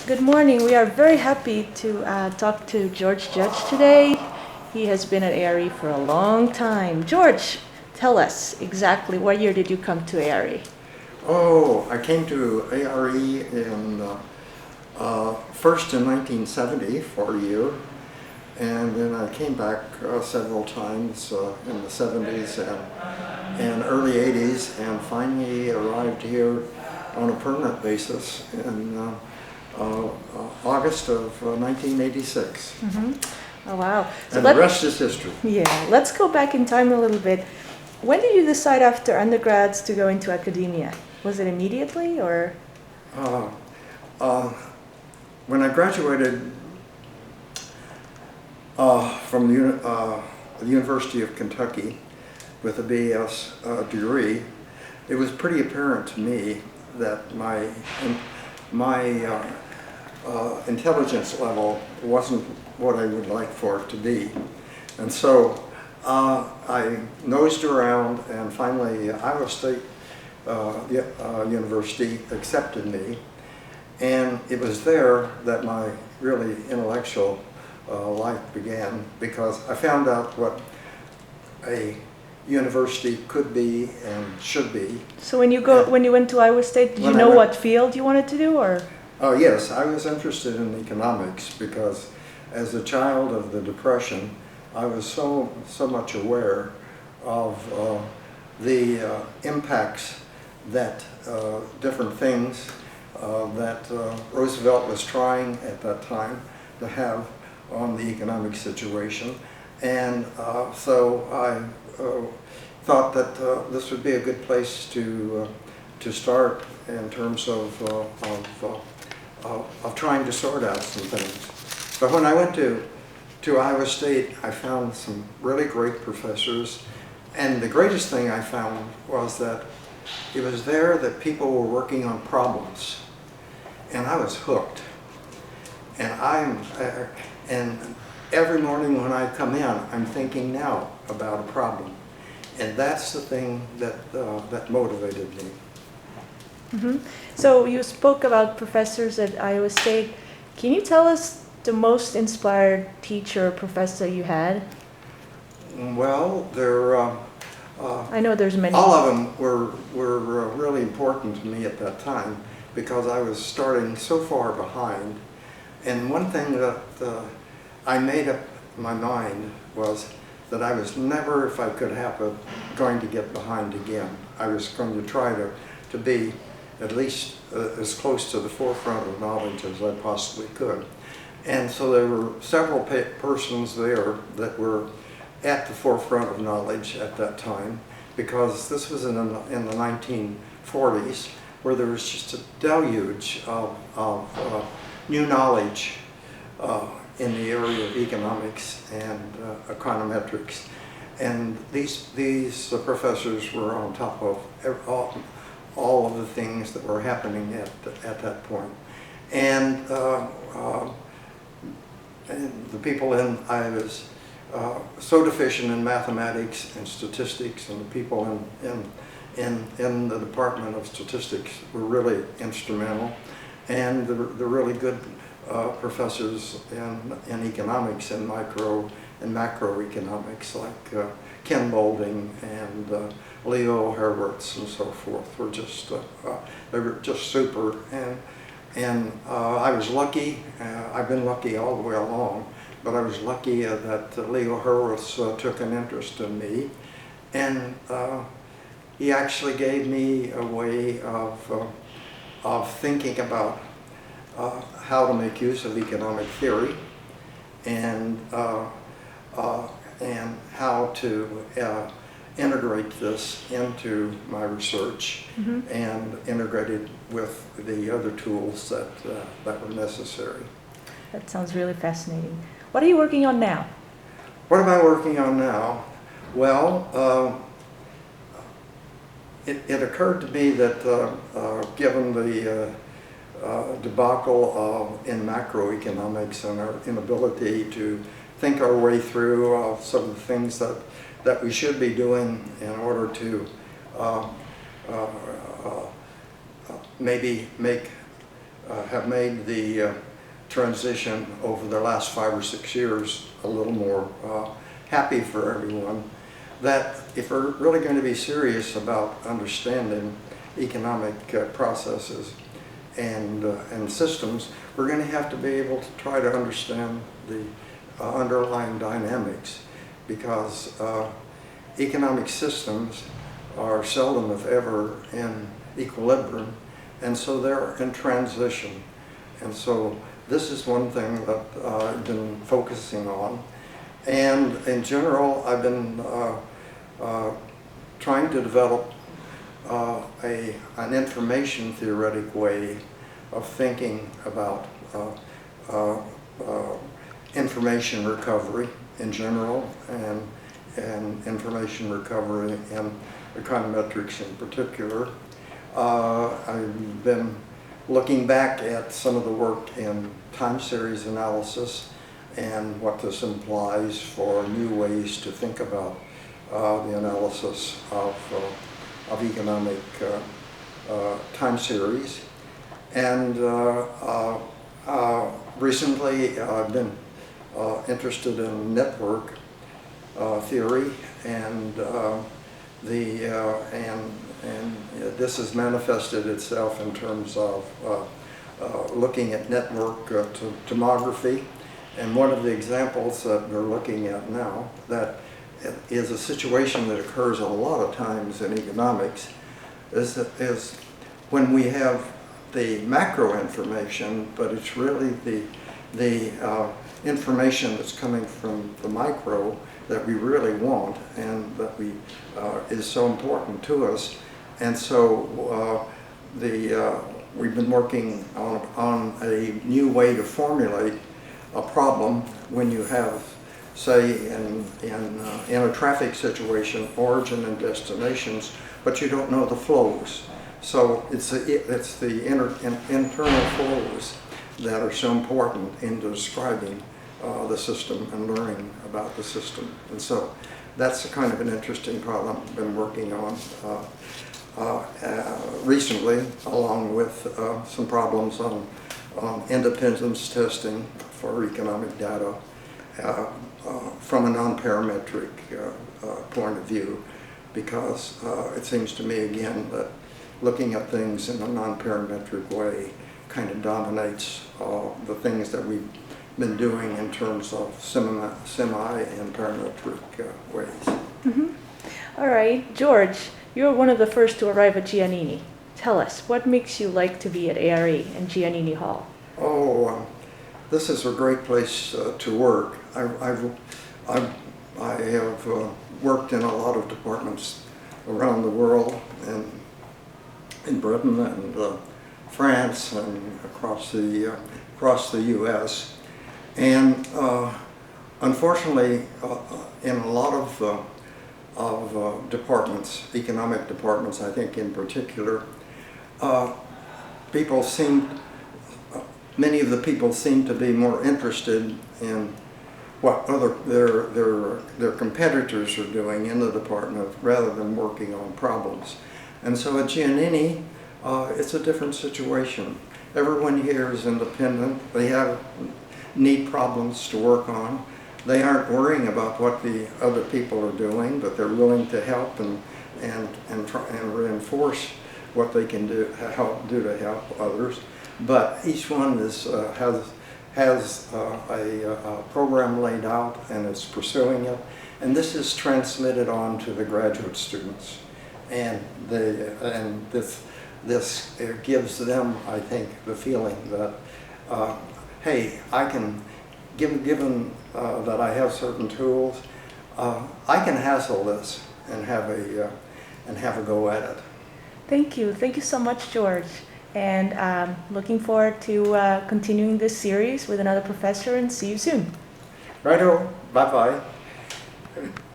Good morning. We are very happy to talk to George Judge today. He has been at ARE for a long time. George, tell us exactly what year did you come to ARE? Oh, I came to ARE first in 1970 for a year, and then I came back several times in the 70s and early 80s, and finally arrived here on a permanent basis in August of 1986. Mm-hmm. Oh, wow. So and the rest is history. Yeah, let's go back in time a little bit. When did you decide after undergrads to go into academia? Was it immediately or? When I graduated from the University of Kentucky with a BS degree, it was pretty apparent to me that my intelligence level wasn't what I would like for it to be. And so I nosed around, and finally Iowa State University accepted me. And it was there that my really intellectual life began, because I found out what a university could be and should be. So when you went to Iowa State, did you know what field you wanted to do, or? Yes, I was interested in economics because as a child of the Depression, I was so much aware of the impacts that different things that Roosevelt was trying at that time to have on the economic situation. And so I thought that this would be a good place to start in terms of trying to sort out some things. But when I went to Iowa State, I found some really great professors, and the greatest thing I found was that it was there that people were working on problems, and I was hooked. And every morning when I come in, I'm thinking now about a problem, and that's the thing that motivated me. Mm-hmm. So you spoke about professors at Iowa State. Can you tell us the most inspired teacher or professor you had? Well, I know there's many. All of them were really important to me at that time because I was starting so far behind. And one thing that I made up my mind was that I was never, if I could have it, going to get behind again. I was going to try to be at least as close to the forefront of knowledge as I possibly could. And so there were several persons there that were at the forefront of knowledge at that time, because this was in the 1940s, where there was just a deluge of new knowledge in the area of economics and econometrics. And these professors were on top of all of the things that were happening at that point. And the people I was so deficient in mathematics and statistics, and the people in the Department of Statistics were really instrumental. And the really good professors in economics and micro and macroeconomics, like Ken Boulding and Leo Hurwitz and so forth, were just they were just super. And I was lucky. I've been lucky all the way along, but I was lucky that Leo Hurwitz took an interest in me, and he actually gave me a way of thinking about how to make use of economic theory, and how to integrate this into my research, mm-hmm. and integrate it with the other tools that were necessary. That sounds really fascinating. What are you working on now? What am I working on now? Well, it occurred to me that given the debacle in macroeconomics and our inability to think our way through some of the things that we should be doing in order to maybe make have made the transition over the last 5 or 6 years a little more happy for everyone. That if we're really going to be serious about understanding economic processes and systems, we're going to have to be able to try to understand the underlying dynamics, because economic systems are seldom, if ever, in equilibrium, and so they're in transition. And so this is one thing that I've been focusing on. And in general, I've been trying to develop an information theoretic way of thinking about information recovery in general, and information recovery in econometrics in particular. I've been looking back at some of the work in time series analysis and what this implies for new ways to think about the analysis of economic time series. And recently I've been interested in network theory, and this has manifested itself in terms of looking at network tomography. And one of the examples that we're looking at now that is a situation that occurs a lot of times in economics is when we have the macro information, but it's really the information that's coming from the micro that we really want and that is so important to us. And so we've been working on a new way to formulate a problem when you have, say, in a traffic situation, origin and destinations, but you don't know the flows. So it's the internal flows that are so important in describing the system and learning about the system. And so that's a kind of an interesting problem I've been working on recently, along with some problems on independence testing for economic data from a non-parametric point of view, because it seems to me, again, that looking at things in a non-parametric way kind of dominates the things that we've been doing in terms of semi and parametric ways. Mm-hmm. All right, George, you're one of the first to arrive at Giannini. Tell us, what makes you like to be at ARE and Giannini Hall? Oh, this is a great place to work. I have worked in a lot of departments around the world, and in Britain and France and across the U.S. And unfortunately, in a lot of departments, economic departments, I think in particular, many of the people seem to be more interested in what their competitors are doing in the department rather than working on problems. And so at Giannini, it's a different situation. Everyone here is independent. They have neat problems to work on. They aren't worrying about what the other people are doing, but they're willing to help and try and reinforce what they can do to help others. But each one has a program laid out and is pursuing it, and this is transmitted on to the graduate students, and this gives them, I think, the feeling that hey, I can, given that I have certain tools, I can hassle this and have a go at it. Thank you so much, George. And looking forward to continuing this series with another professor, and see you soon. Righto, bye-bye.